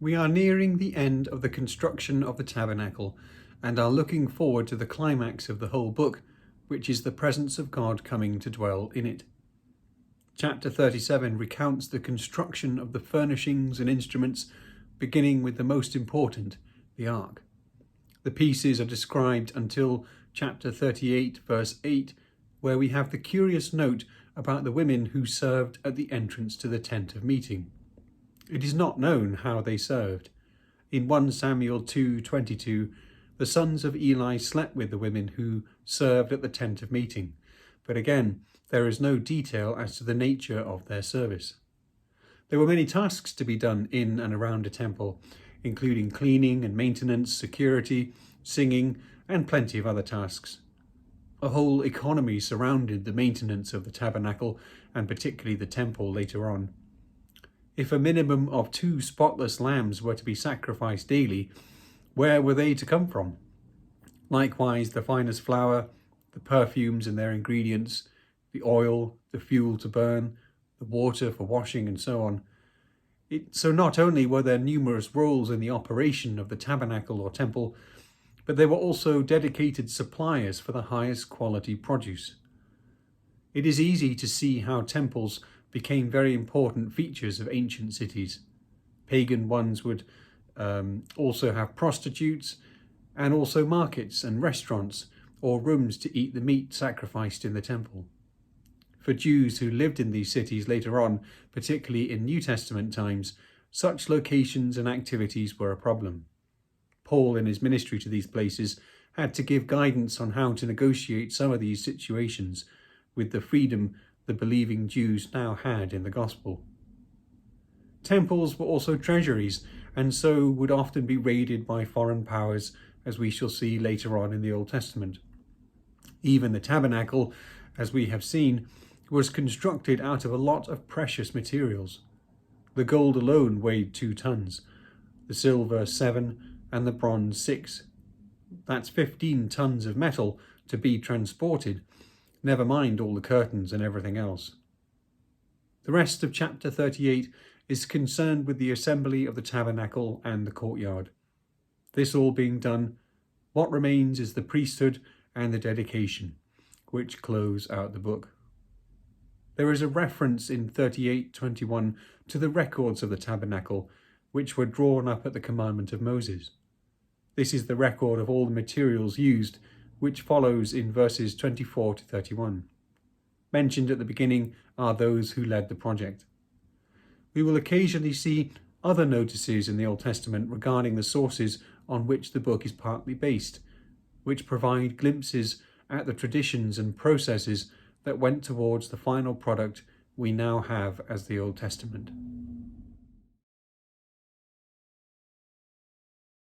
We are nearing the end of the construction of the tabernacle and are looking forward to the climax of the whole book, which is the presence of God coming to dwell in it. Chapter 37 recounts the construction of the furnishings and instruments, beginning with the most important, the ark. The pieces are described until chapter 38, verse 8, where we have the curious note about the women who served at the entrance to the tent of meeting. It is not known how they served. In 1 Samuel 2:22, the sons of Eli slept with the women who served at the tent of meeting, but again, there is no detail as to the nature of their service. There were many tasks to be done in and around a temple, including cleaning and maintenance, security, singing, and plenty of other tasks. A whole economy surrounded the maintenance of the tabernacle, and particularly the temple later on. If a minimum of 2 spotless lambs were to be sacrificed daily, where were they to come from? Likewise, the finest flour, the perfumes and their ingredients, the oil, the fuel to burn, the water for washing, and so on. So not only were there numerous roles in the operation of the tabernacle or temple, but there were also dedicated suppliers for the highest quality produce. It is easy to see how temples became very important features of ancient cities. Pagan ones would also have prostitutes, and also markets and restaurants or rooms to eat the meat sacrificed in the temple. For Jews who lived in these cities later on, particularly in New Testament times, such locations and activities were a problem. Paul, in his ministry to these places, had to give guidance on how to negotiate some of these situations with the freedom the believing Jews now had in the gospel. Temples were also treasuries, and so would often be raided by foreign powers, as we shall see later on in the Old Testament. Even the tabernacle, as we have seen, was constructed out of a lot of precious materials. The gold alone weighed 2 tons, the silver 7, and the bronze 6. That's 15 tons of metal to be transported, never mind all the curtains and everything else. The rest of chapter 38 is concerned with the assembly of the tabernacle and the courtyard. This all being done, what remains is the priesthood and the dedication, which close out the book. There is a reference in 38:21 to the records of the tabernacle, which were drawn up at the commandment of Moses. This is the record of all the materials used, which follows in verses 24 to 31. Mentioned at the beginning are those who led the project. We will occasionally see other notices in the Old Testament regarding the sources on which the book is partly based, which provide glimpses at the traditions and processes that went towards the final product we now have as the Old Testament.